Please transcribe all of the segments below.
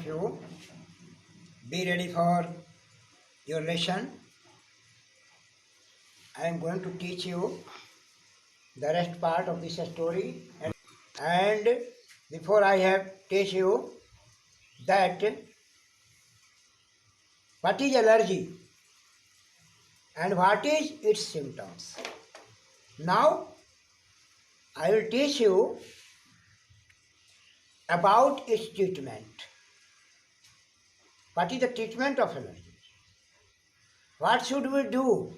you. Be ready for your lesson. I am going to teach you the rest part of this story. And before I have teach you that what is allergy and what is its symptoms. Now I will teach you about its treatment. What is the treatment of allergy? What should we do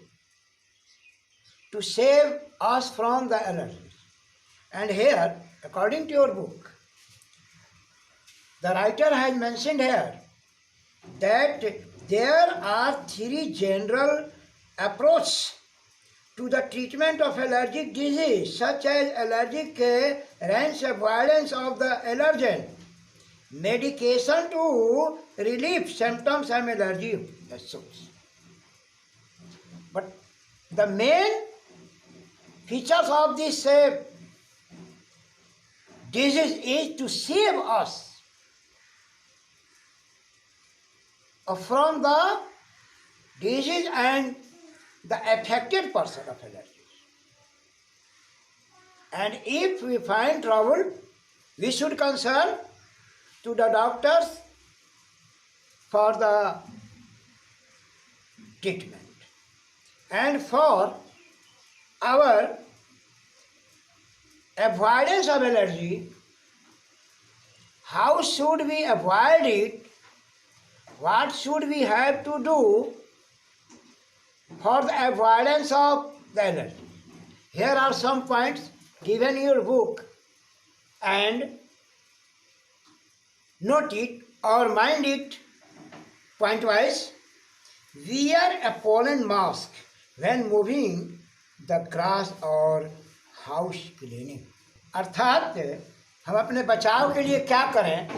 to save us from the allergies? And here, according to your book, the writer has mentioned here that there are three general approaches to the treatment of allergic disease, such as allergic range avoidance of the allergen, medication to relieve symptoms of allergy as such. But the main features of this disease is to save us from the disease and the affected person of allergies. And if we find trouble, we should consult to the doctors for the treatment. And for our avoidance of allergy, how should we avoid it? What should we have to do for the avoidance of the allergy? Here are some points given in your book, and note it or mind it point wise. Wear a pollen mask when moving the grass or house cleaning. अर्थात हम अपने बचाव के लिए क्या करें,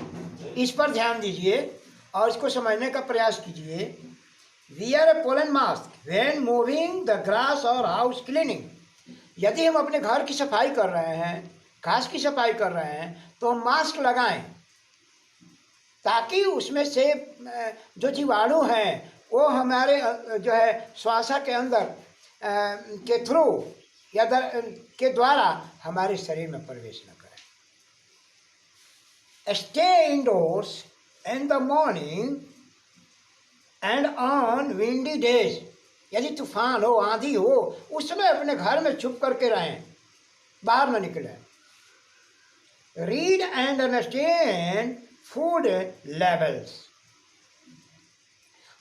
इस पर ध्यान दीजिए और इसको समझने का प्रयास कीजिए. Wear a pollen mask when moving the grass or house cleaning. यदि हम अपने घर की सफाई कर रहे हैं, घास की सफाई कर रहे हैं, तो हम मास्क लगाएं ताकि उसमें से जो जीवाणु हैं वो हमारे जो है श्वास के अंदर के थ्रू या के द्वारा हमारे शरीर में प्रवेश न करें. Stay indoors in the morning and on windy days. यदि तूफान हो, आंधी हो, उस समय अपने घर में छुप करके रहें, बाहर न निकलें. Read and understand food labels.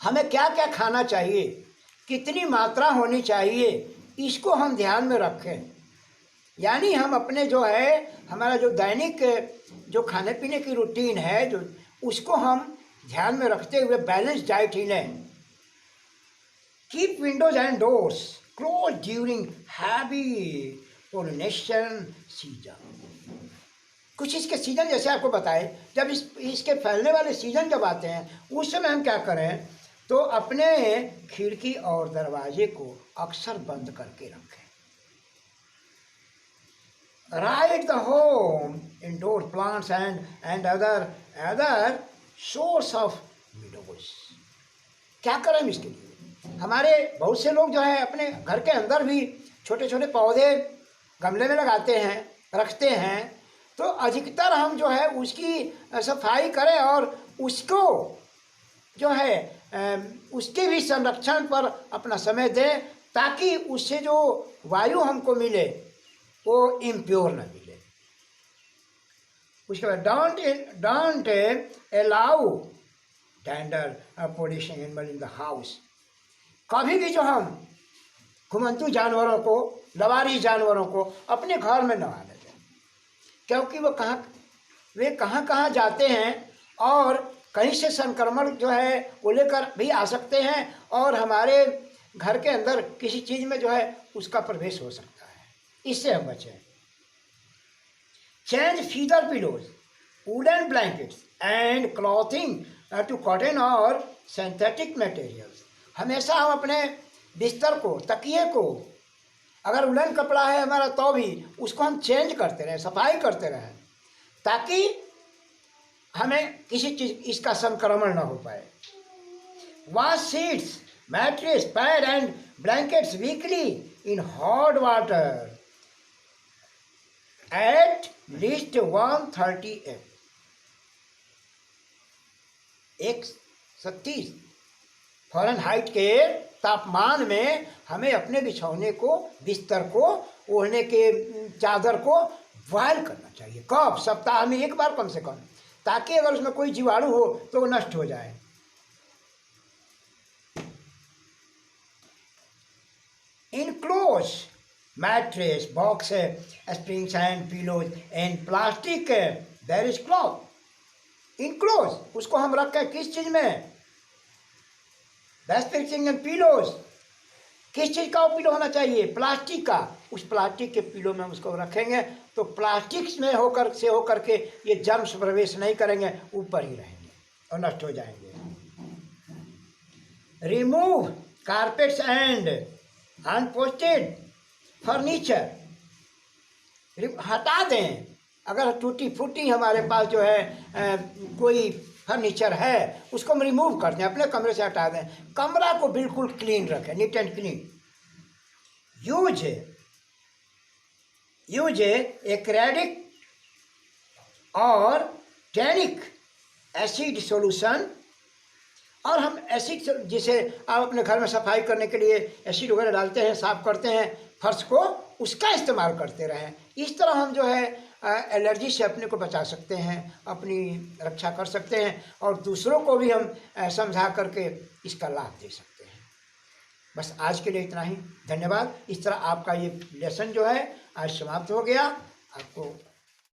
हमें क्या क्या खाना चाहिए, कितनी मात्रा होनी चाहिए, इसको हम ध्यान में रखें. यानी हम अपने जो है हमारा जो दैनिक जो खाने पीने की रूटीन है जो उसको हम ध्यान में रखते हुए बैलेंस डाइट ही लें. Keep Windows and doors close during heavy pollination season. कुछ इसके सीजन जैसे आपको बताए, जब इसके फैलने वाले सीजन जब आते हैं उस समय हम क्या करें, तो अपने खिड़की और दरवाजे को अक्सर बंद करके रखें. Write the home, indoor plants and other source of meadows. क्या करें इसके लिए? हमारे बहुत से लोग जो है अपने घर के अंदर भी छोटे छोटे पौधे गमले में लगाते हैं, रखते हैं. तो अधिकतर हम जो है उसकी सफाई करें और उसको जो है उसके भी संरक्षण पर अपना समय दें ताकि उससे जो वायु हमको मिले वो इम्प्योर न मिले. उसके बाद don't allow dander pollution animal in the house. कभी भी जो हम घुमंतू जानवरों को, लवारिस जानवरों को अपने घर में न आने दें, क्योंकि वे कहाँ कहाँ जाते हैं और कहीं से संक्रमण जो है वो लेकर भी आ सकते हैं और हमारे घर के अंदर किसी चीज़ में जो है उसका प्रवेश हो सकता है. इससे हम बचें. Change feather pillows, wooden blankets and clothing to cotton और सिंथेटिक मटेरियल्स. हमेशा हम अपने बिस्तर को, तकिए को, अगर उलन कपड़ा है हमारा तो भी उसको हम चेंज करते रहें, सफाई करते रहें ताकि हमें किसी चीज इसका संक्रमण ना हो पाए। Wash sheets, mattress, pad and blankets weekly in hot water at least 138 130 Fahrenheit के तापमान में हमें अपने बिछौने को, बिस्तर को, ओढ़ने के चादर को बॉयल करना चाहिए। कब? सप्ताह में एक बार कम से कम, ताकि अगर उसमें कोई जीवाणु हो तो वो नष्ट हो जाए। Enclose mattress, box, springs and pillows and plastic there is cloth. Enclose उसको हम रखें किस चीज में? स्प्रिंग्स एंड पिलोज, किस चीज का पिलो होना चाहिए? प्लास्टिक का। उस प्लास्टिक के पिलो में हम उसको रखेंगे तो प्लास्टिक में होकर के ये जर्म्स प्रवेश नहीं करेंगे, ऊपर ही रहेंगे और नष्ट हो जाएंगे। Remove carpets and unposted furniture, हटा दें। अगर टूटी फूटी हमारे पास जो है कोई फर्नीचर है, उसको हम रिमूव कर दें, अपने कमरे से हटा दें। कमरा को बिल्कुल क्लीन रखें, neat and clean. Use acrylic और टैनिक एसिड सॉल्यूशन। और हम एसिड, जैसे आप अपने घर में सफाई करने के लिए एसिड वगैरह डालते हैं, साफ करते हैं फर्श को, उसका इस्तेमाल करते रहें। इस तरह हम जो है एलर्जी से अपने को बचा सकते हैं, अपनी रक्षा कर सकते हैं और दूसरों को भी हम समझा करके इसका लाभ दे सकते हैं। बस आज के लिए इतना ही, धन्यवाद। इस तरह आपका ये लेसन जो है आज समाप्त हो गया। आपको